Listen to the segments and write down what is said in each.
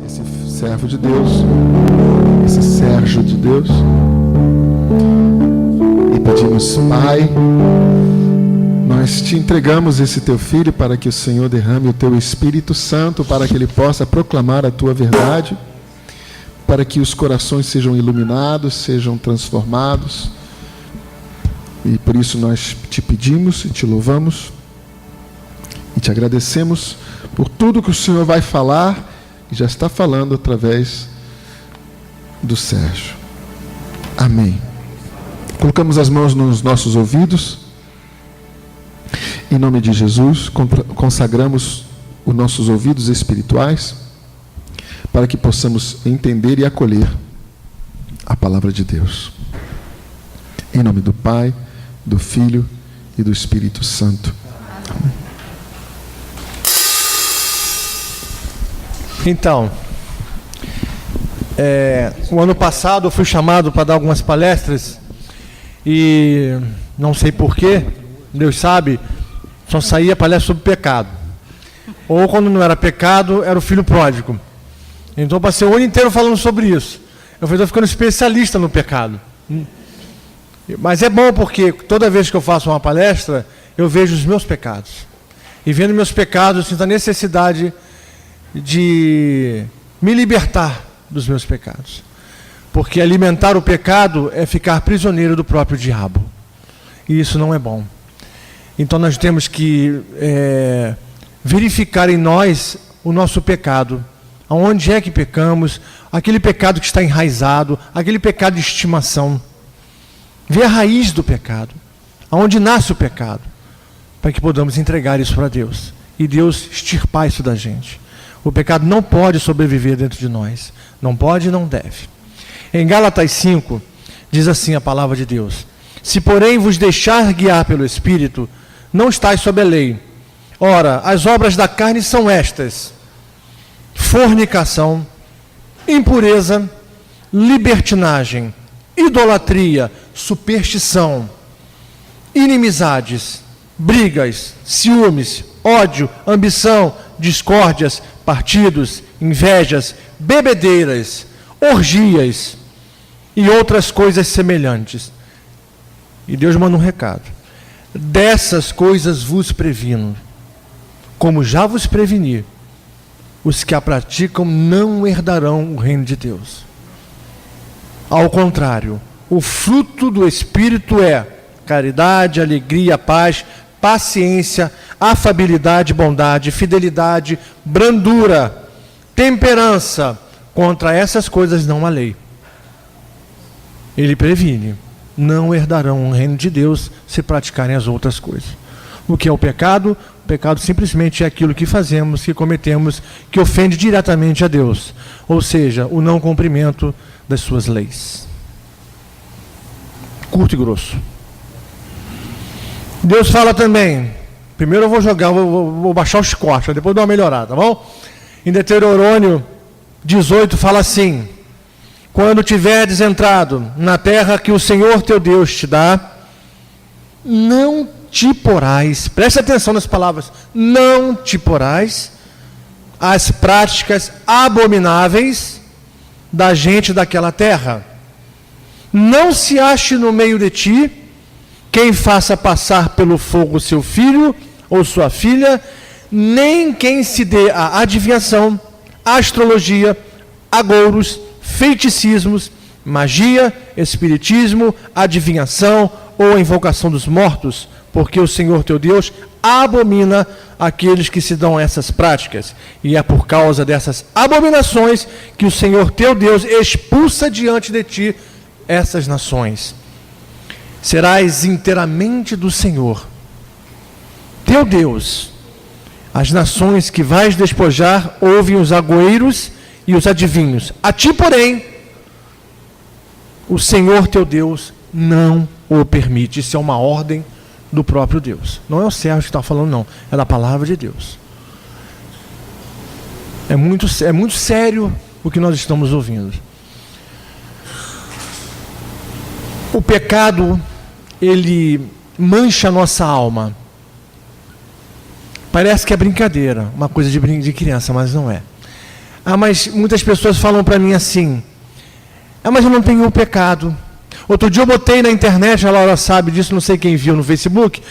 esse servo de Deus, esse Sérgio de Deus, e pedimos, Pai, nós te entregamos esse teu filho para que o Senhor derrame o teu Espírito Santo, para que ele possa proclamar a tua verdade, para que os corações sejam iluminados, sejam transformados. E por isso nós te pedimos e te louvamos e te agradecemos por tudo que o Senhor vai falar e já está falando através do Sérgio. Amém. Colocamos as mãos nos nossos ouvidos. Em nome de Jesus, consagramos os nossos ouvidos espirituais para que possamos entender e acolher a palavra de Deus. Em nome do Pai, do Filho e do Espírito Santo. Amém. Então, o ano passado eu fui chamado para dar algumas palestras e não sei porquê, Deus sabe, só saía palestra sobre pecado. Ou quando não era pecado, era o filho pródigo. Então eu passei o ano inteiro falando sobre isso. Eu estou ficando especialista no pecado. Mas é bom porque toda vez que eu faço uma palestra, eu vejo os meus pecados. E vendo meus pecados, eu sinto a necessidade de me libertar dos meus pecados. Porque alimentar o pecado é ficar prisioneiro do próprio diabo. E isso não é bom. Então nós temos que verificar em nós o nosso pecado. Aonde é que pecamos, aquele pecado que está enraizado, aquele pecado de estimação. Ver a raiz do pecado, aonde nasce o pecado, para que podamos entregar isso para Deus. E Deus extirpar isso da gente. O pecado não pode sobreviver dentro de nós. Não pode e não deve. Em Gálatas 5, diz assim a palavra de Deus: se porém vos deixar guiar pelo Espírito, não estáis sob a lei. Ora, as obras da carne são estas: fornicação, impureza, libertinagem, idolatria, superstição, inimizades, brigas, ciúmes, ódio, ambição, discórdias, partidos, invejas, bebedeiras, orgias e outras coisas semelhantes. E Deus manda um recado: dessas coisas vos previno, como já vos preveni. Os que a praticam não herdarão o reino de Deus. Ao contrário, o fruto do Espírito é caridade, alegria, paz, paciência, afabilidade, bondade, fidelidade, brandura, temperança. Contra essas coisas não há lei. Ele previne: não herdarão o reino de Deus se praticarem as outras coisas. O que é o pecado? O pecado simplesmente é aquilo que fazemos, que cometemos, que ofende diretamente a Deus. Ou seja, o não cumprimento das suas leis. Curto e grosso. Deus fala também, primeiro eu vou baixar os cortes, depois dar uma melhorada, tá bom? Em Deuteronômio 18 fala assim: quando tiverdes entrado na terra que o Senhor teu Deus te dá, não te porás, preste atenção nas palavras, não te porás as práticas abomináveis da gente daquela terra. Não se ache no meio de ti quem faça passar pelo fogo seu filho ou sua filha, nem quem se dê a adivinhação, astrologia, agouros, feiticismos, magia, espiritismo, adivinhação ou a invocação dos mortos, porque o Senhor teu Deus abomina aqueles que se dão essas práticas. E é por causa dessas abominações que o Senhor teu Deus expulsa diante de ti essas nações. Serás inteiramente do Senhor teu Deus. As nações que vais despojar ouvem os agoeiros e os adivinhos. A ti, porém, o Senhor teu Deus não o permite. Isso é uma ordem do próprio Deus. Não é o Sérgio que está falando, não. É da palavra de Deus. É muito sério o que nós estamos ouvindo. O pecado, ele mancha a nossa alma. Parece que é brincadeira, uma coisa de criança, mas não é. mas muitas pessoas falam para mim assim, mas eu não tenho o pecado. Outro dia eu botei na internet, a Laura sabe disso, não sei quem viu no Facebook,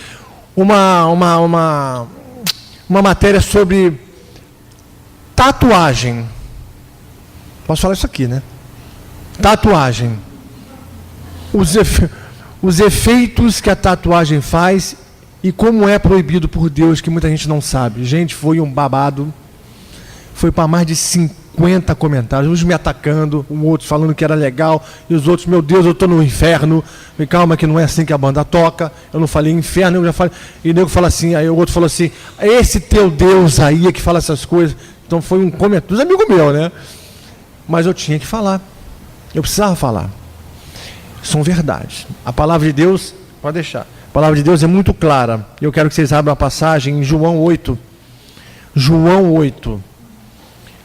uma matéria sobre tatuagem. Posso falar isso aqui, né? Tatuagem. Os efeitos que a tatuagem faz e como é proibido por Deus, que muita gente não sabe. Gente, foi um babado. Foi para mais de 50 comentários, uns me atacando, outros falando que era legal, e os outros, meu Deus, eu estou no inferno. E calma que não é assim que a banda toca. Eu não falei inferno, eu já falei. E o nego fala assim, aí o outro falou assim, esse teu Deus aí é que fala essas coisas. Então foi um comentário, dos amigos meus, né? Mas eu tinha que falar. Eu precisava falar. São verdades. A palavra de Deus, pode deixar. A palavra de Deus é muito clara. Eu quero que vocês abram a passagem em João 8. João 8.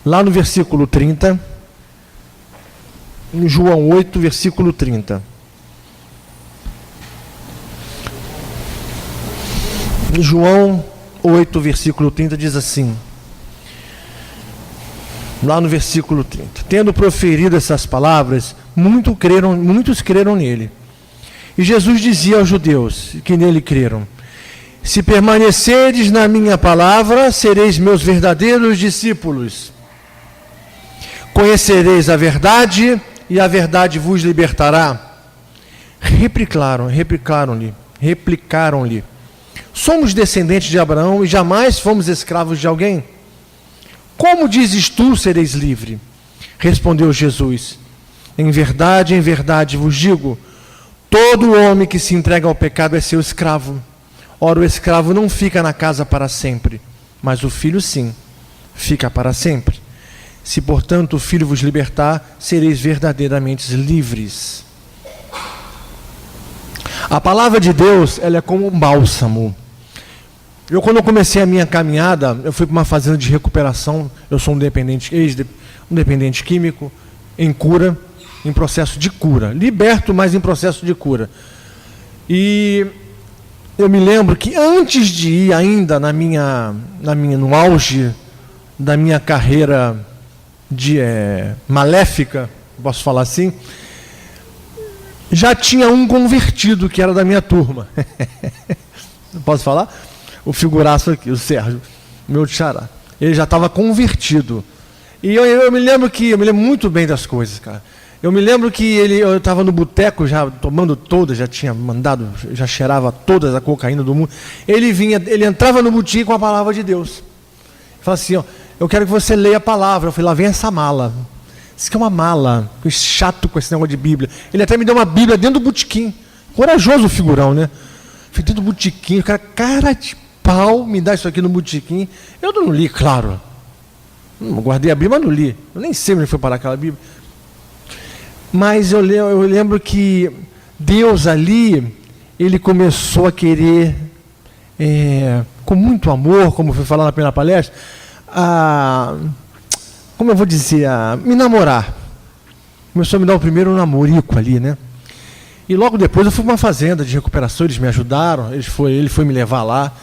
Lá no versículo 30. Em João 8, versículo 30. João 8, versículo 30 diz assim. Lá no versículo 30. Tendo proferido essas palavras, muitos creram nele. E Jesus dizia aos judeus que nele creram: se permanecerdes na minha palavra, sereis meus verdadeiros discípulos. Conhecereis a verdade, e a verdade vos libertará. Replicaram-lhe: somos descendentes de Abraão e jamais fomos escravos de alguém. Como dizes tu, sereis livre? Respondeu Jesus: em verdade vos digo, todo homem que se entrega ao pecado é seu escravo. Ora, o escravo não fica na casa para sempre, mas o filho sim, fica para sempre. Se, portanto, o filho vos libertar, sereis verdadeiramente livres. A palavra de Deus, ela é como um bálsamo. Quando eu comecei a minha caminhada, eu fui para uma fazenda de recuperação. Eu sou um dependente químico, em cura, em processo de cura. Liberto, mas em processo de cura. E eu me lembro que antes de ir ainda no auge da minha carreira maléfica, posso falar assim, já tinha um convertido que era da minha turma. Posso falar? O figuraço aqui, o Sérgio, meu xará. Ele já estava convertido. E eu me lembro muito bem das coisas, cara. Eu me lembro que eu estava no boteco, já tomando todas, já tinha mandado, já cheirava todas a cocaína do mundo. Ele entrava no boteco com a palavra de Deus. Ele falava assim, ó, eu quero que você leia a palavra. Eu falei, lá vem essa mala. Isso aqui é uma mala. Fiquei chato com esse negócio de Bíblia. Ele até me deu uma Bíblia dentro do botequim. Corajoso o figurão, né? Fui dentro do botequim, o cara de pau me dá isso aqui no botequim. Eu não li, claro. Não guardei a Bíblia, mas não li. Eu nem sei onde foi parar aquela Bíblia. Mas eu lembro que Deus ali, ele começou a querer, com muito amor, como foi falar na primeira palestra, como eu vou dizer, me namorar. Começou a me dar o primeiro namorico ali, né? E logo depois eu fui para uma fazenda de recuperação, eles me ajudaram, ele foi me levar lá,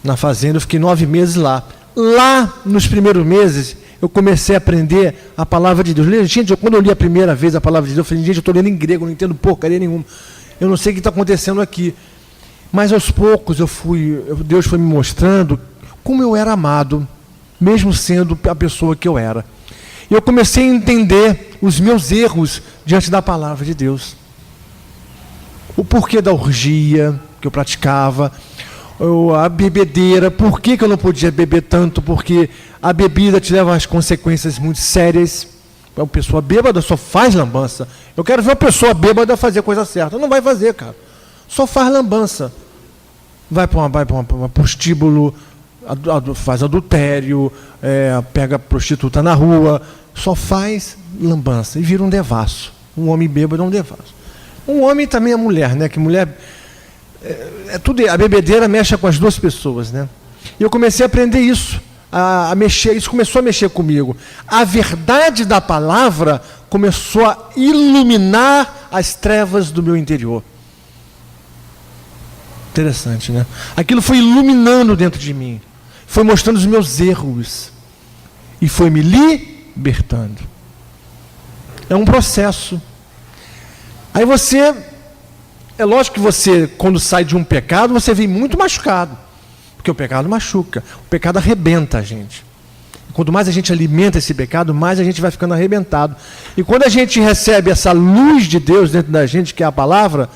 na fazenda, eu fiquei 9 meses lá. Lá, nos primeiros meses, eu comecei a aprender a palavra de Deus. Gente, quando eu li a primeira vez a palavra de Deus, eu falei, gente, eu estou lendo em grego, não entendo porcaria nenhuma. Eu não sei o que está acontecendo aqui. Mas aos poucos Deus foi me mostrando como eu era amado, mesmo sendo a pessoa que eu era. E eu comecei a entender os meus erros diante da palavra de Deus. O porquê da orgia que eu praticava, a bebedeira, por que eu não podia beber tanto? Porque a bebida te leva às consequências muito sérias. Uma pessoa bêbada só faz lambança. Eu quero ver uma pessoa bêbada fazer a coisa certa. Não vai fazer, cara. Só faz lambança. Vai para um prostíbulo, faz adultério, pega prostituta na rua, só faz lambança e vira um devasso. Um homem bêbado é um devasso. Um homem também é mulher, né? Que mulher tudo, a bebedeira mexe com as duas pessoas, né? E eu comecei a aprender isso, a mexer, isso começou a mexer comigo. A verdade da palavra começou a iluminar as trevas do meu interior. Interessante, né? Aquilo foi iluminando dentro de mim, foi mostrando os meus erros e foi me libertando. É um processo. Aí é lógico que você, quando sai de um pecado, você vem muito machucado. Porque o pecado machuca, o pecado arrebenta a gente. Quanto mais a gente alimenta esse pecado, mais a gente vai ficando arrebentado. E quando a gente recebe essa luz de Deus dentro da gente, que é a palavra,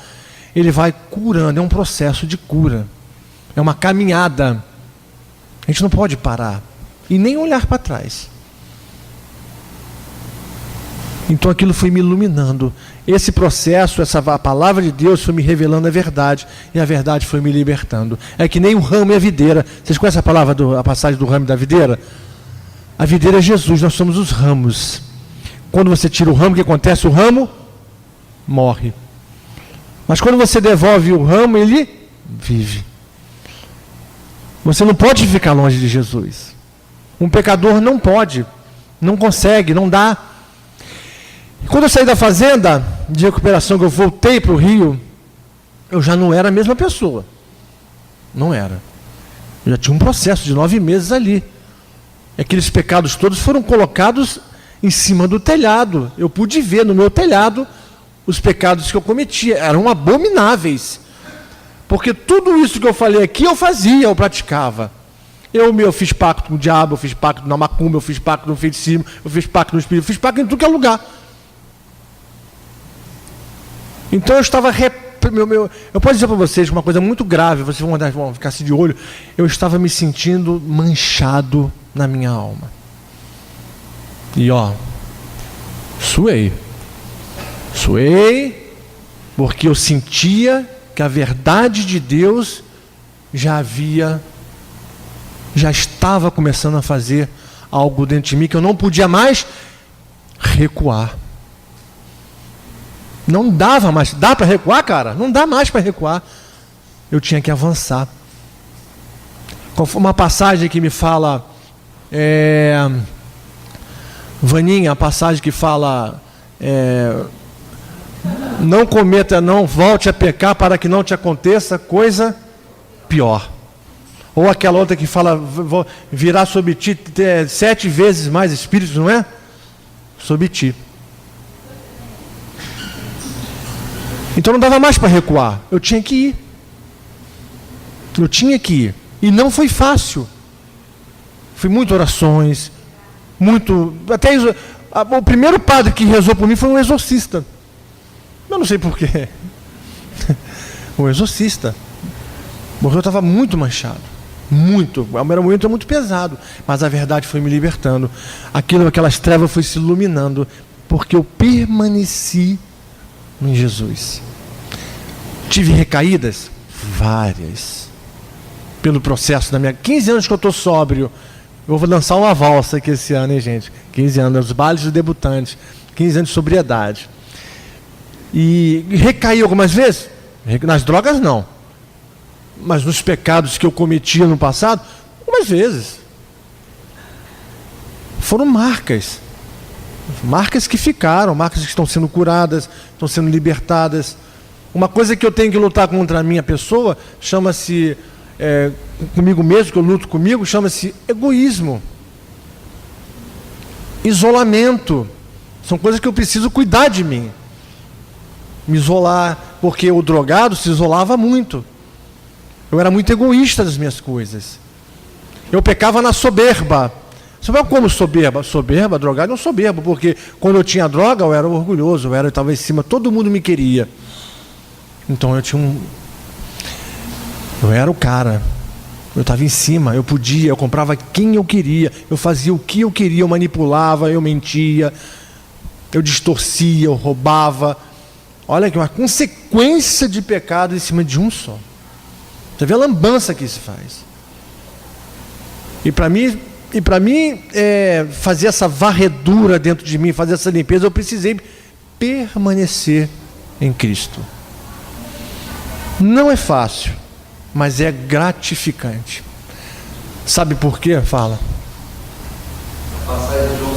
ele vai curando, é um processo de cura. É uma caminhada. A gente não pode parar e nem olhar para trás. Então aquilo foi me iluminando. Esse processo, a palavra de Deus foi me revelando a verdade, e a verdade foi me libertando. É que nem o ramo e a videira. Vocês conhecem a passagem do ramo e da videira? A videira é Jesus, nós somos os ramos. Quando você tira o ramo, o que acontece? O ramo morre. Mas quando você devolve o ramo, ele vive. Você não pode ficar longe de Jesus. Um pecador não pode, não consegue, não dá. Quando eu saí da fazenda de recuperação, que eu voltei para o Rio, eu já não era a mesma pessoa. Não era. Eu já tinha um processo de 9 meses ali. E aqueles pecados todos foram colocados em cima do telhado. Eu pude ver no meu telhado os pecados que eu cometia. Eram abomináveis. Porque tudo isso que eu falei aqui, eu fazia, eu praticava. Eu fiz pacto com o diabo, eu fiz pacto na macumba, eu fiz pacto no feitiçismo, eu fiz pacto no espírito, eu fiz pacto em tudo que é lugar. Então eu estava... eu posso dizer para vocês uma coisa muito grave, vocês vão ficar assim de olho. Eu estava me sentindo manchado na minha alma. E suei, porque eu sentia que a verdade de Deus já estava começando a fazer algo dentro de mim, que eu não podia mais recuar. Não dava mais. Dá para recuar, cara? Não dá mais para recuar. Eu tinha que avançar. Uma passagem que me fala, Vaninha, a passagem que fala, não cometa, não volte a pecar para que não te aconteça coisa pior. Ou aquela outra que fala, virá sobre ti 7 vezes mais espíritos, não é? Sobre ti. Então não dava mais para recuar. Eu tinha que ir. E não foi fácil. Foi muitas orações, até o primeiro padre que rezou por mim foi um exorcista. Eu não sei porquê. Um exorcista. Porque eu estava muito manchado. Muito. O meu momento é muito pesado. Mas a verdade foi me libertando. Aquelas trevas foi se iluminando. Porque eu permaneci em Jesus. Tive recaídas? Várias. Pelo processo da minha... 15 anos que eu estou sóbrio. Eu vou lançar uma valsa aqui esse ano, hein, gente? 15 anos, os bailes dos debutantes. 15 anos de sobriedade. E recaí algumas vezes? Nas drogas, não. Mas nos pecados que eu cometia no passado, algumas vezes. Foram marcas. Marcas que ficaram, marcas que estão sendo curadas, estão sendo libertadas. Uma coisa que eu tenho que lutar contra a minha pessoa, chama-se, comigo mesmo, que eu luto comigo, chama-se egoísmo. Isolamento. São coisas que eu preciso cuidar de mim. Me isolar, porque o drogado se isolava muito. Eu era muito egoísta das minhas coisas. Eu pecava na soberba. Você vai como soberba? Soberba, drogado, não soberbo, porque quando eu tinha droga eu era orgulhoso, eu estava em cima, todo mundo me queria. Então eu era o cara. Eu estava em cima, eu podia, eu comprava quem eu queria, eu fazia o que eu queria, eu manipulava, eu mentia, eu distorcia, eu roubava. Olha que uma consequência de pecado em cima de um só. Você vê a lambança que isso faz. E para mim, fazer essa varredura dentro de mim, fazer essa limpeza, eu precisei permanecer em Cristo. Não é fácil, mas é gratificante. Sabe por quê? Fala. Passagem de João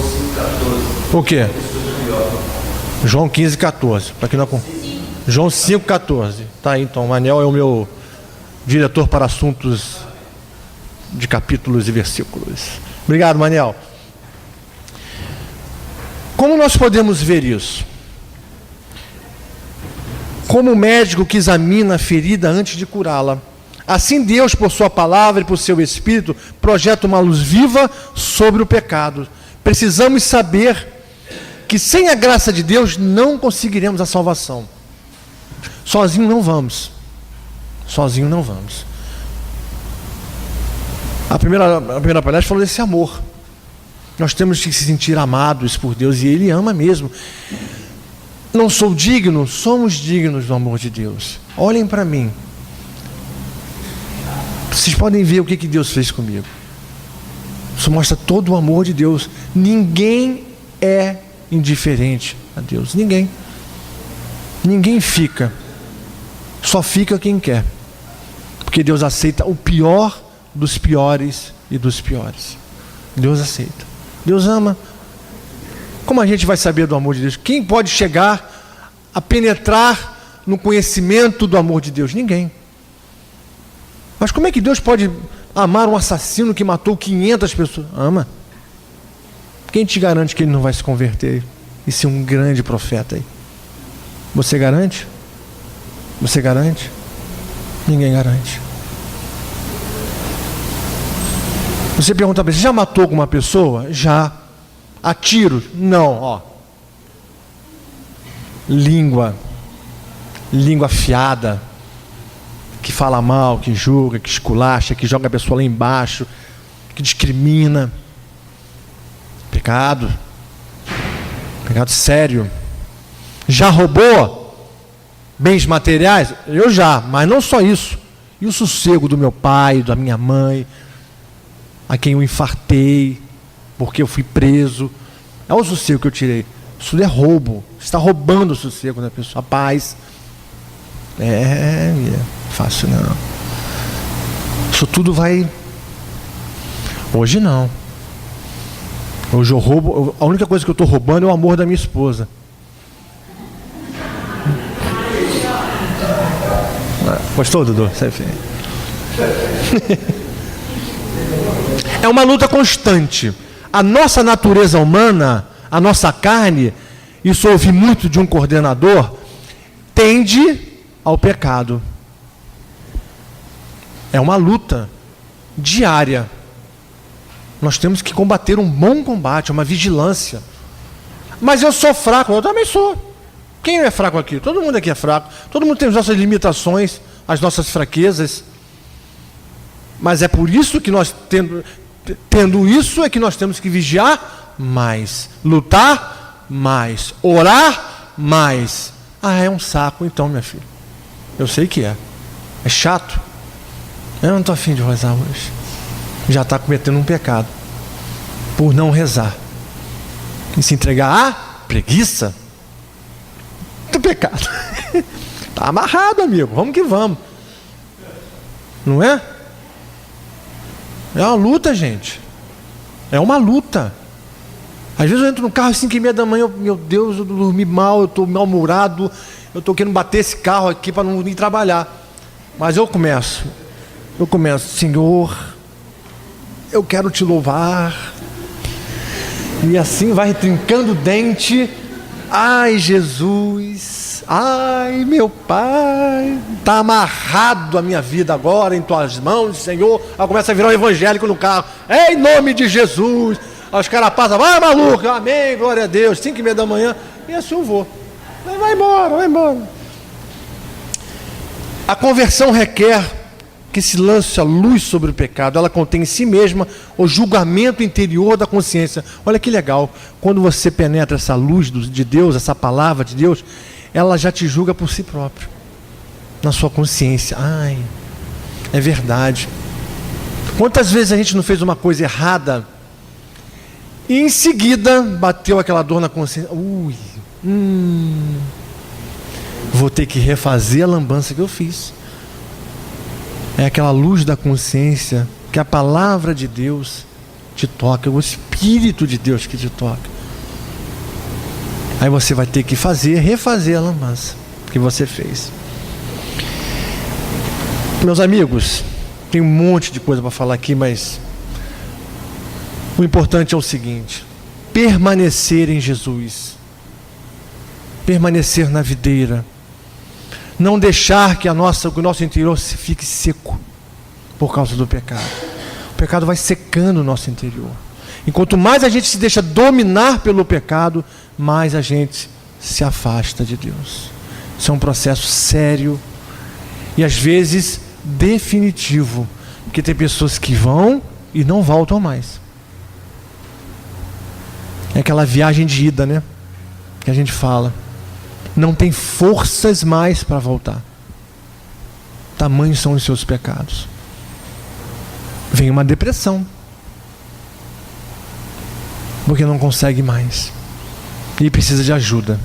5,14. O quê? João 15,14. Para quem não... João 5,14. Tá aí, então. O Manel é o meu diretor para assuntos de capítulos e versículos. Obrigado, Manel. Como nós podemos ver isso? Como o médico que examina a ferida antes de curá-la. Assim Deus, por sua palavra e por seu Espírito, projeta uma luz viva sobre o pecado. Precisamos saber que sem a graça de Deus não conseguiremos a salvação. Sozinho não vamos. Sozinho não vamos. A primeira palestra falou desse amor. Nós temos que se sentir amados por Deus, e Ele ama mesmo. Não sou digno, somos dignos do amor de Deus. Olhem para mim. Vocês podem ver o que Deus fez comigo. Isso mostra todo o amor de Deus. Ninguém é indiferente a Deus. Ninguém. Ninguém fica. Só fica quem quer. Porque Deus aceita o pior dos piores e dos piores. Deus aceita. Deus ama. Como a gente vai saber do amor de Deus? Quem pode chegar a penetrar no conhecimento do amor de Deus? Ninguém. Mas como é que Deus pode amar um assassino que matou 500 pessoas? Ama. Quem te garante que ele não vai se converter e ser um grande profeta aí? Você garante? Você garante? Ninguém garante. Você pergunta para ele, já matou alguma pessoa? Já. A tiro? Não, ó. Língua afiada, que fala mal, que julga, que esculacha, que joga a pessoa lá embaixo, que discrimina. Pecado. Pecado sério. Já roubou bens materiais? Eu já, mas não só isso. E o sossego do meu pai, da minha mãe, a quem eu infartei, porque eu fui preso. É o sossego que eu tirei. Isso é roubo. Você está roubando o sossego da pessoa. A paz. É fácil não. Isso tudo vai. Hoje não. Hoje eu roubo. A única coisa que eu estou roubando é o amor da minha esposa. Gostou, Dudu? É uma luta constante. A nossa natureza humana, a nossa carne, isso eu ouvi muito de um coordenador, tende ao pecado. É uma luta diária. Nós temos que combater um bom combate, uma vigilância. Mas eu sou fraco, eu também sou. Quem não é fraco aqui? Todo mundo aqui é fraco. Todo mundo tem as nossas limitações, as fraquezas. Mas é por isso que nós, tendo isso, é que nós temos que vigiar mais, lutar mais, orar mais. Ah, é um saco então, minha filha. Eu sei que é. É chato. Eu não estou afim de rezar hoje. Já está cometendo um pecado por não rezar. E se entregar à preguiça. Do pecado. Está amarrado, amigo. Vamos que vamos. Não é? É uma luta, gente. É uma luta. Às vezes eu entro no carro às 5h30 da manhã, meu Deus, eu dormi mal, eu estou mal-humorado, eu estou querendo bater esse carro aqui para não ir trabalhar. Mas eu começo, Senhor, eu quero te louvar. E assim vai trincando o dente. Ai, Jesus, ai, meu Pai, está amarrado a minha vida agora em tuas mãos, Senhor. Aí começa a virar um evangélico no carro, em nome de Jesus. Aí os caras passam, vai maluco, amém, glória a Deus, 5h30 da manhã, e assim eu vou. Vai embora. A conversão requer que se lance a luz sobre o pecado. Ela contém em si mesma o julgamento interior da consciência. Olha que legal, quando você penetra essa luz de Deus, essa palavra de Deus, ela já te julga por si próprio, na sua consciência. Ai, é verdade. Quantas vezes a gente não fez uma coisa errada e em seguida bateu aquela dor na consciência? Vou ter que refazer a lambança que eu fiz. É aquela luz da consciência que a palavra de Deus te toca, o Espírito de Deus que te toca. Aí você vai ter que refazer a lambança que você fez. Meus amigos, tem um monte de coisa para falar aqui, mas o importante é o seguinte: permanecer em Jesus, permanecer na videira, não deixar que o nosso interior fique seco por causa do pecado. O pecado vai secando o nosso interior. E quanto mais a gente se deixa dominar pelo pecado, mais a gente se afasta de Deus. Isso é um processo sério e às vezes definitivo, porque tem pessoas que vão e não voltam mais. É aquela viagem de ida, né? Que a gente fala. Não tem forças mais para voltar. Tamanhos são os seus pecados. Vem uma depressão, porque não consegue mais e precisa de ajuda.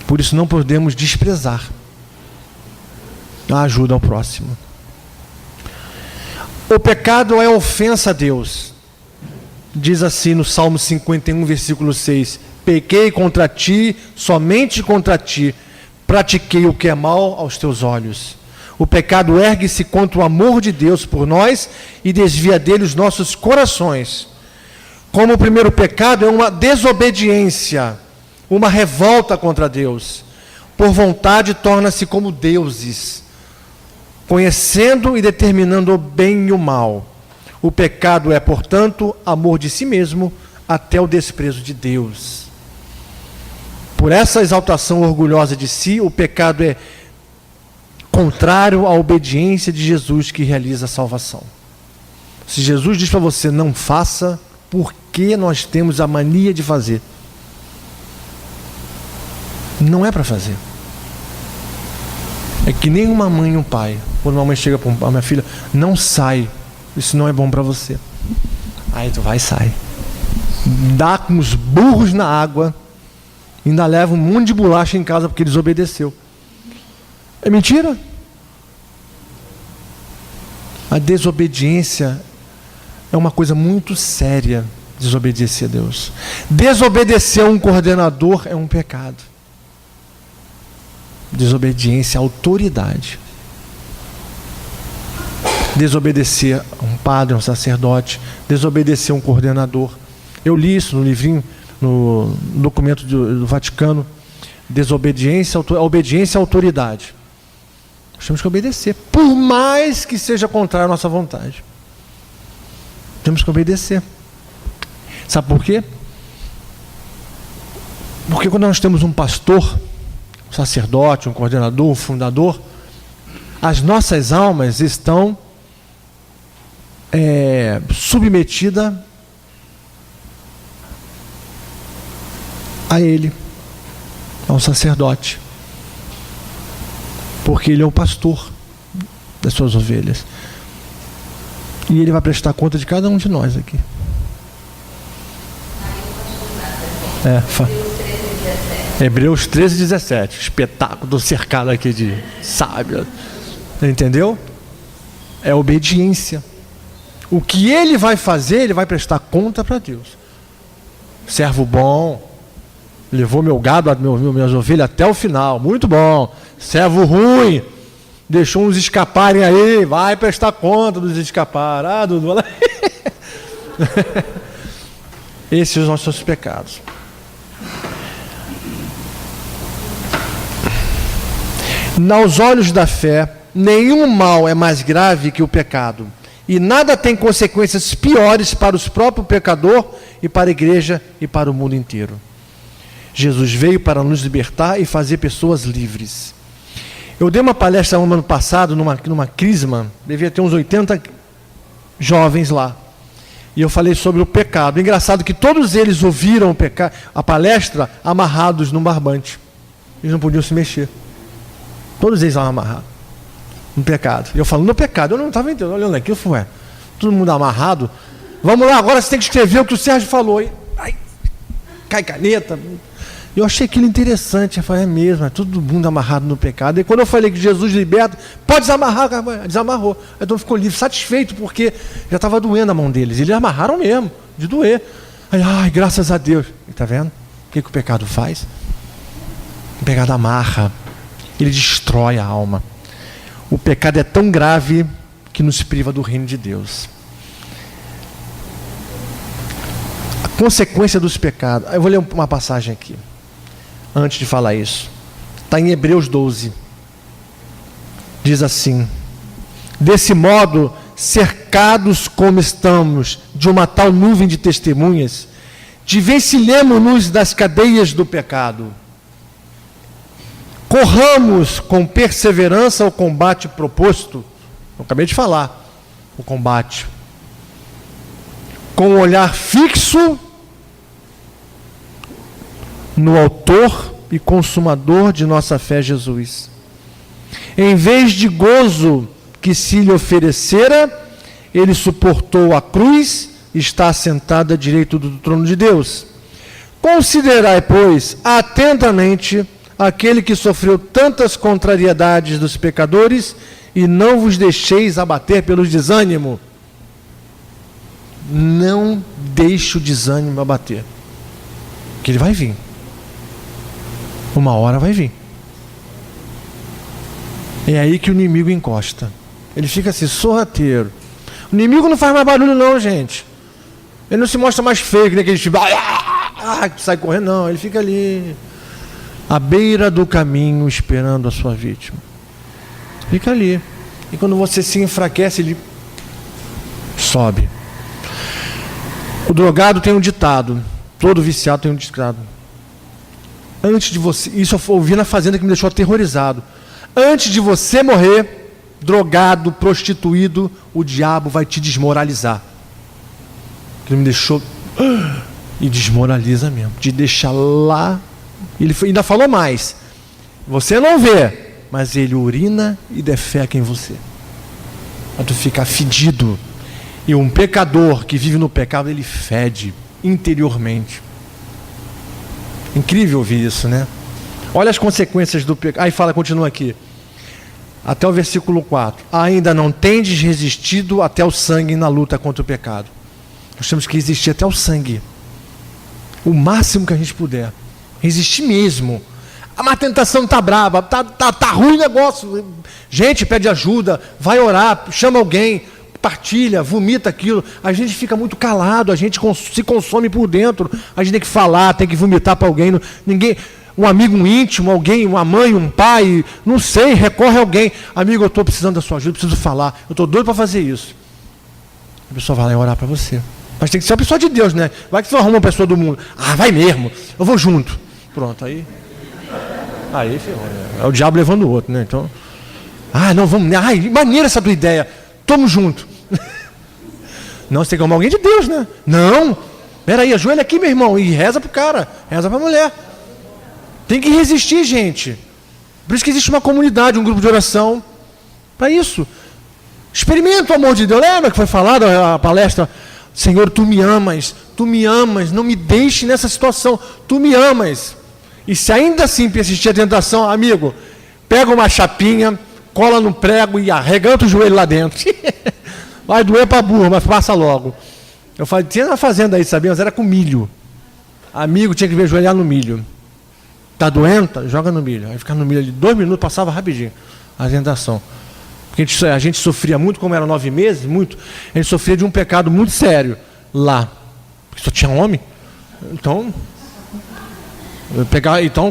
Por isso não podemos desprezar a ajuda ao próximo. O pecado é ofensa a Deus. Diz assim no Salmo 51, versículo 6: pequei contra ti, somente contra ti, pratiquei o que é mal aos teus olhos. O pecado ergue-se contra o amor de Deus por nós e desvia dele os nossos corações. Como o primeiro pecado é uma desobediência, uma revolta contra Deus. Por vontade torna-se como deuses, conhecendo e determinando o bem e o mal. O pecado é, portanto, amor de si mesmo até o desprezo de Deus. Por essa exaltação orgulhosa de si, o pecado é contrário à obediência de Jesus que realiza a salvação. Se Jesus diz para você não faça, por que nós temos a mania de fazer? Não é para fazer. É que nem uma mãe e um pai. Quando uma mãe chega para a minha filha, não sai, isso não é bom para você. Aí tu vai e sai. Dá com os burros na água, ainda leva um monte de bolacha em casa porque desobedeceu. É mentira? A desobediência é uma coisa muito séria, desobedecer a Deus. Desobedecer a um coordenador é um pecado. Desobediência à autoridade. Desobedecer a um padre, a um sacerdote, desobedecer a um coordenador. Eu li isso no livrinho, no documento do Vaticano. Desobediência, a obediência à autoridade. Nós temos que obedecer, por mais que seja contrário à nossa vontade. Temos que obedecer. Sabe por quê? Porque quando nós temos um pastor, um sacerdote, um coordenador, um fundador, as nossas almas estão submetidas a ele, ao sacerdote. Porque ele é o pastor das suas ovelhas. E ele vai prestar conta de cada um de nós aqui. Hebreus 13, 17. Espetáculo cercado aqui de sábio. Entendeu? É obediência. O que ele vai fazer, ele vai prestar conta para Deus. Servo bom, levou meu gado, minhas ovelhas até o final. Muito bom. Servo ruim, deixou uns escaparem aí, vai prestar conta dos escapar. Ah, Dudu. Esses são os nossos pecados. Aos olhos da fé, nenhum mal é mais grave que o pecado, e nada tem consequências piores para o próprio pecador e para a igreja e para o mundo inteiro. Jesus veio para nos libertar e fazer pessoas livres. Eu dei uma palestra no ano passado, numa crisma, devia ter uns 80 jovens lá, e eu falei sobre o pecado. Engraçado que todos eles ouviram a palestra amarrados num barbante. Eles não podiam se mexer. Todos eles estavam amarrados no pecado. E eu falo, no pecado, eu não estava entendendo, olhando aqui, eu falei, todo mundo amarrado. Vamos lá, agora você tem que escrever o que o Sérgio falou. E, cai caneta. Eu achei aquilo interessante. Eu falei, é mesmo, é todo mundo amarrado no pecado. E quando eu falei que Jesus liberta, pode desamarrar, desamarrou. Então ficou livre, satisfeito, porque já estava doendo a mão deles. Eles amarraram mesmo, de doer. Aí, ai, graças a Deus. Está vendo? O que o pecado faz? O pecado amarra. Ele destrói a alma. O pecado é tão grave que nos priva do reino de Deus. Consequência dos pecados. Eu vou ler uma passagem aqui, antes de falar isso. Está em Hebreus 12. Diz assim: desse modo, cercados como estamos de uma tal nuvem de testemunhas, desvencilhemos-nos das cadeias do pecado. Corramos com perseverança o combate proposto. Eu acabei de falar, o combate. Com um olhar fixo no autor e consumador de nossa fé, Jesus. Em vez de gozo que se lhe oferecera, ele suportou a cruz e está assentado à direita do trono de Deus. Considerai, pois, atentamente aquele que sofreu tantas contrariedades dos pecadores e não vos deixeis abater pelo desânimo. Não deixe o desânimo abater, que ele vai vir. Uma hora vai vir. É aí que o inimigo encosta. Ele fica assim, sorrateiro. O inimigo não faz mais barulho não, gente. Ele não se mostra mais feio, que nem aquele tipo, que sai correndo, não. Ele fica ali, à beira do caminho, esperando a sua vítima. Fica ali. E quando você se enfraquece, ele sobe. O drogado tem um ditado. Todo viciado tem um ditado. Antes de você... Isso eu ouvi na fazenda que me deixou aterrorizado. Antes de você morrer, drogado, prostituído, o diabo vai te desmoralizar. Ele me deixou... E desmoraliza mesmo. Te deixa lá... Ele ainda falou mais. Você não vê, mas ele urina e defeca em você. Para tu ficar fedido. E um pecador que vive no pecado, ele fede interiormente. Incrível ouvir isso, né? Olha as consequências do pecado. Aí fala, continua aqui. Até o versículo 4. Ainda não tendes resistido até o sangue na luta contra o pecado. Nós temos que resistir até o sangue. O máximo que a gente puder. Resistir mesmo. A tentação está brava, tá ruim o negócio. Gente, pede ajuda, vai orar, chama alguém, partilha, vomita aquilo. A gente fica muito calado, a gente se consome por dentro. A gente tem que falar, tem que vomitar para alguém. Ninguém, um amigo íntimo, alguém, uma mãe, um pai, não sei, recorre a alguém. Amigo, eu estou precisando da sua ajuda, preciso falar. Eu estou doido para fazer isso. A pessoa vai lá e orar para você. Mas tem que ser uma pessoa de Deus, né? Vai que você arruma uma pessoa do mundo. Ah, vai mesmo, eu vou junto. Pronto, aí ferrou, né? É o diabo levando o outro, né? Então, não, vamos, maneira essa tua ideia. Tamo junto. Não, você tem que arrumar alguém de Deus, né? Não, peraí, ajoelha aqui, meu irmão, e reza pro cara, reza pra mulher. Tem que resistir, gente. Por isso que existe uma comunidade, um grupo de oração para isso. Experimenta o amor de Deus. Lembra que foi falado a palestra? Senhor, tu me amas, não me deixe nessa situação, tu me amas. E se ainda assim persistir a tentação, amigo, pega uma chapinha, cola no prego e arreganta o joelho lá dentro. Vai doer para burro, mas passa logo. Eu falei, tinha na fazenda aí, sabia? Mas era com milho. Amigo, tinha que ver ajoelhar no milho. Tá doendo? Joga no milho. Aí ficava no milho ali 2 minutos, passava rapidinho a tentação. Porque a gente sofria muito, como era 9 meses, muito. A gente sofria de um pecado muito sério lá. Porque só tinha homem. Então,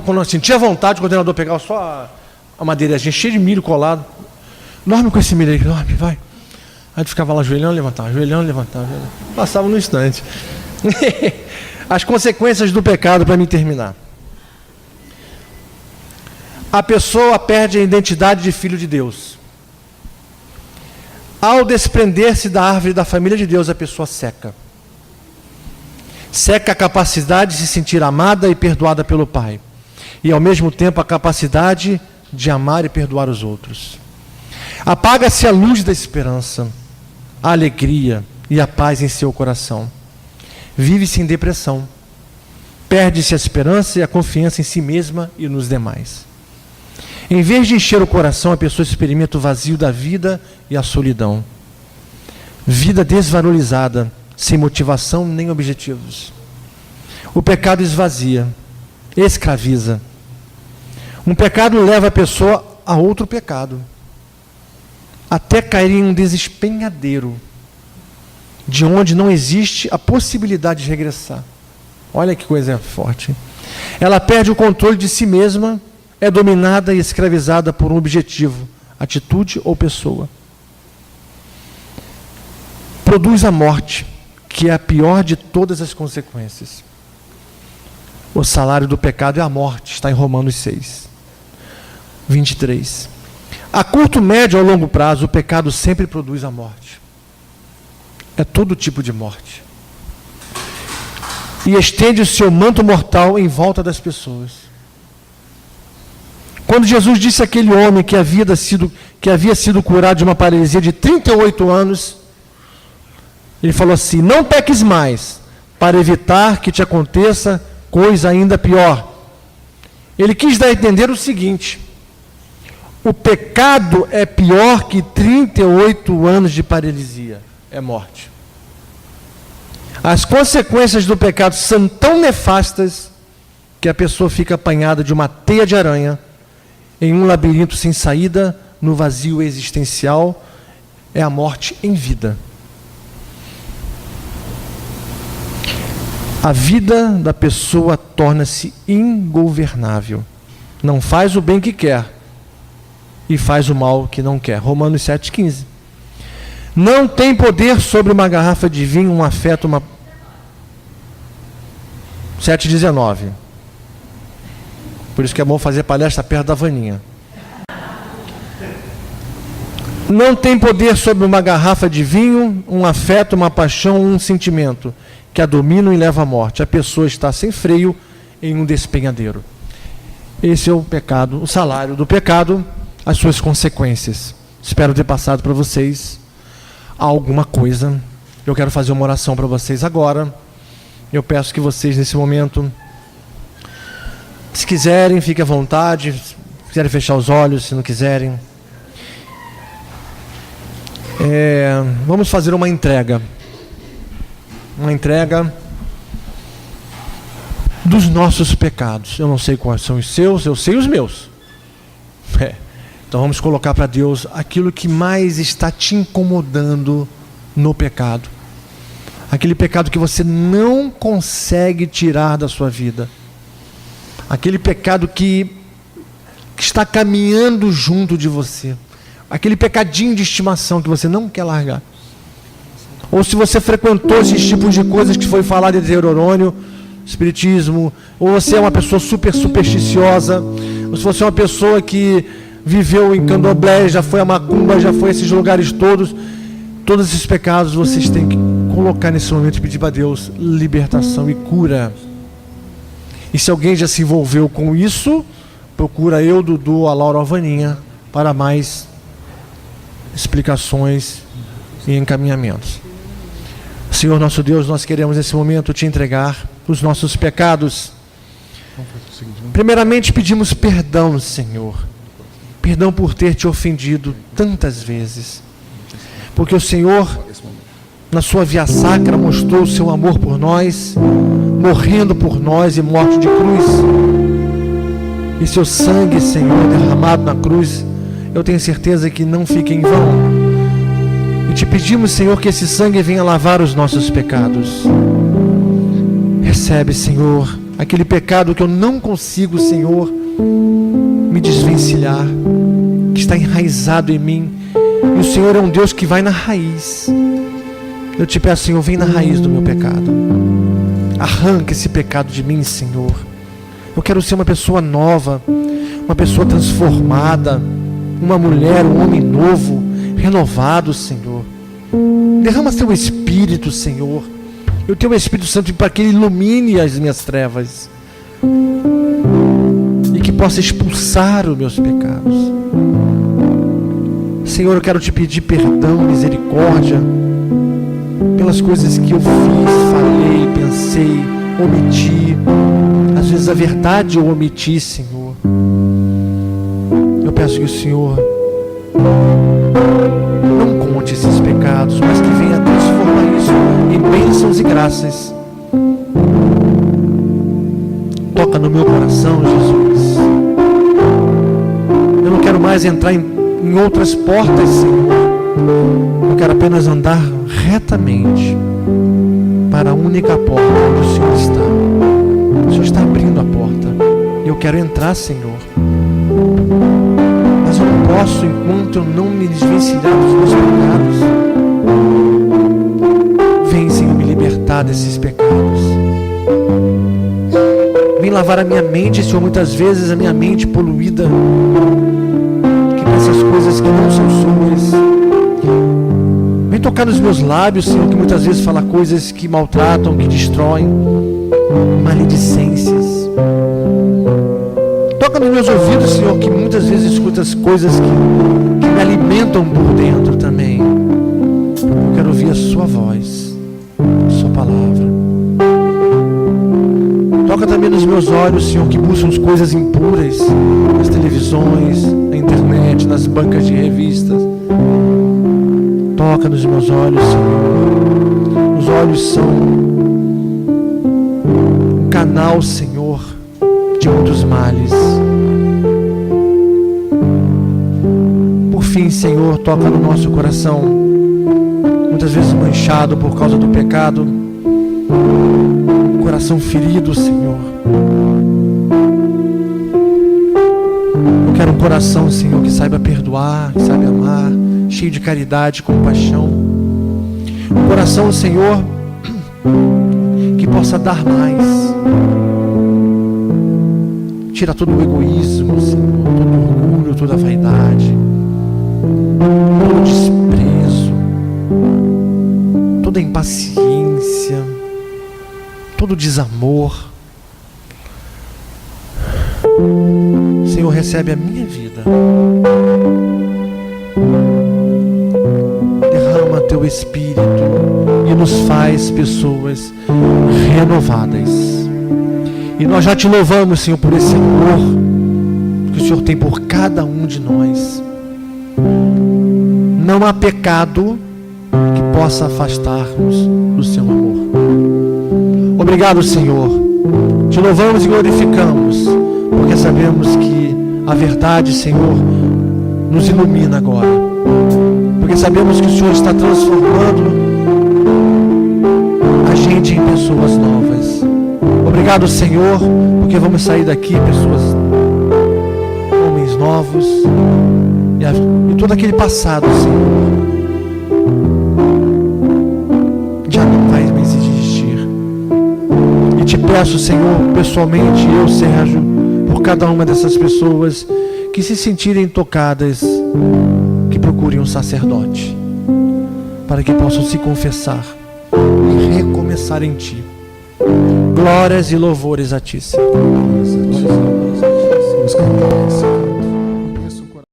quando eu sentia vontade, o coordenador pegava só a madeira, cheia de milho colado. Dorme com esse milho aí, dorme, vai. Aí tu ficava lá ajoelhando, levantava. Passava no instante. As consequências do pecado, para mim terminar. A pessoa perde a identidade de filho de Deus. Ao desprender-se da árvore da família de Deus, a pessoa seca. Seca a capacidade de se sentir amada e perdoada pelo Pai. E ao mesmo tempo a capacidade de amar e perdoar os outros. Apaga-se a luz da esperança, a alegria e a paz em seu coração. Vive-se em depressão. Perde-se a esperança e a confiança em si mesma e nos demais. Em vez de encher o coração, a pessoa experimenta o vazio da vida e a solidão. Vida desvalorizada, sem motivação nem objetivos. O pecado esvazia, escraviza. Um pecado leva a pessoa a outro pecado, até cair em um desespenhadeiro, de onde não existe a possibilidade de regressar. Olha que coisa forte. Ela perde o controle de si mesma, é dominada e escravizada por um objetivo, atitude ou pessoa. Produz a morte, que é a pior de todas as consequências. O salário do pecado é a morte, está em Romanos 6, 23. A curto, médio ou longo prazo, o pecado sempre produz a morte. É todo tipo de morte. E estende o seu manto mortal em volta das pessoas. Quando Jesus disse àquele homem que havia sido curado de uma paralisia de 38 anos, ele falou assim: não peques mais, para evitar que te aconteça coisa ainda pior. Ele quis dar a entender o seguinte: o pecado é pior que 38 anos de paralisia, é morte. As consequências do pecado são tão nefastas que a pessoa fica apanhada de uma teia de aranha em um labirinto sem saída, no vazio existencial. É a morte em vida. A vida da pessoa torna-se ingovernável. Não faz o bem que quer e faz o mal que não quer. Romanos 7,15. Não tem poder sobre uma garrafa de vinho, um afeto, 7,19. Por isso que é bom fazer palestra perto da Vaninha. Não tem poder sobre uma garrafa de vinho, um afeto, uma paixão, um sentimento, que a dominam e leva à morte. A pessoa está sem freio em um despenhadeiro. Esse é o pecado, o salário do pecado, as suas consequências. Espero ter passado para vocês alguma coisa. Eu quero fazer uma oração para vocês agora. Eu peço que vocês, nesse momento, se quiserem, fiquem à vontade. Se quiserem fechar os olhos, se não quiserem. Vamos fazer uma entrega. Uma entrega dos nossos pecados. Eu não sei quais são os seus, eu sei os meus. Então vamos colocar para Deus aquilo que mais está te incomodando no pecado. Aquele pecado que você não consegue tirar da sua vida. Aquele pecado que está caminhando junto de você. Aquele pecadinho de estimação que você não quer largar. Ou se você frequentou esses tipos de coisas que foi falado em Deuteronômio, espiritismo, ou você é uma pessoa super supersticiosa, ou se você é uma pessoa que viveu em candomblé, já foi a macumba, já foi a esses lugares todos esses pecados vocês têm que colocar nesse momento e pedir para Deus libertação e cura. E se alguém já se envolveu com isso, procura eu, Dudu, a Laura, a Vaninha, para mais explicações e encaminhamentos. Senhor nosso Deus, nós queremos nesse momento te entregar os nossos pecados. Primeiramente pedimos perdão, Senhor. Perdão por ter te ofendido tantas vezes. Porque o Senhor, na sua via sacra, mostrou o seu amor por nós, morrendo por nós em morte de cruz. E seu sangue, Senhor, derramado na cruz, eu tenho certeza que não fica em vão. E te pedimos, Senhor, que esse sangue venha lavar os nossos pecados. Recebe, Senhor, aquele pecado que eu não consigo, Senhor, me desvencilhar, que está enraizado em mim. E o Senhor é um Deus que vai na raiz. Eu te peço, Senhor, vem na raiz do meu pecado. Arranca esse pecado de mim, Senhor. Eu quero ser uma pessoa nova, uma pessoa transformada, uma mulher, um homem novo, renovado, Senhor. Derrama teu Espírito, Senhor. E o teu Espírito Santo para que ele ilumine as minhas trevas e que possa expulsar os meus pecados. Senhor, eu quero te pedir perdão, misericórdia pelas coisas que eu fiz, falei, pensei, omiti. Às vezes a verdade eu omiti, Senhor. Eu peço que o Senhor não conte esses pecados, mas que venha transformar isso em bênçãos e graças. Toca no meu coração, Jesus. Eu não quero mais entrar em outras portas, Senhor. Eu quero apenas andar retamente para a única porta onde o Senhor está. O Senhor está abrindo a porta. E eu quero entrar, Senhor. Mas eu não posso enquanto eu não me desvencilhar dos meus pecados. Vem, Senhor, me libertar desses pecados. Vem lavar a minha mente, Senhor, muitas vezes a minha mente poluída, que pensa as coisas que não são suas. Vem tocar nos meus lábios, Senhor, que muitas vezes fala coisas que maltratam, que destroem, maledicências. Toca nos meus ouvidos, Senhor, que muitas vezes escuta as coisas que me alimentam por dentro também. Eu quero ouvir a sua voz, a sua palavra. Toca também nos meus olhos, Senhor, que buscam as coisas impuras nas televisões, na internet, nas bancas de revistas. Toca nos meus olhos, Senhor. Os olhos são um canal, Senhor, de muitos males. Por fim, Senhor, toca no nosso coração, muitas vezes manchado por causa do pecado, coração ferido, Senhor. Eu quero um coração, Senhor, que saiba perdoar, que saiba amar, cheio de caridade, compaixão. Um coração, Senhor, que possa dar mais. Tira todo o egoísmo, Senhor, todo o orgulho, toda a vaidade, todo o desprezo, toda a impaciência, todo o desamor. Senhor, recebe a minha vida. Derrama teu Espírito e nos faz pessoas renovadas. E nós já te louvamos, Senhor, por esse amor que o Senhor tem por cada um de nós. Não há pecado que possa afastar-nos do seu amor. Obrigado, Senhor. Te louvamos e glorificamos, porque sabemos que a verdade, Senhor, nos ilumina agora. Porque sabemos que o Senhor está transformando a gente em pessoas novas. Obrigado, Senhor, porque vamos sair daqui pessoas, homens novos, e todo aquele passado, Senhor, já não vai mais existir. E te peço, Senhor, pessoalmente, eu, Sérgio, por cada uma dessas pessoas que se sentirem tocadas, que procurem um sacerdote, para que possam se confessar e recomeçar em Ti. Glórias e louvores a Ti, Senhor.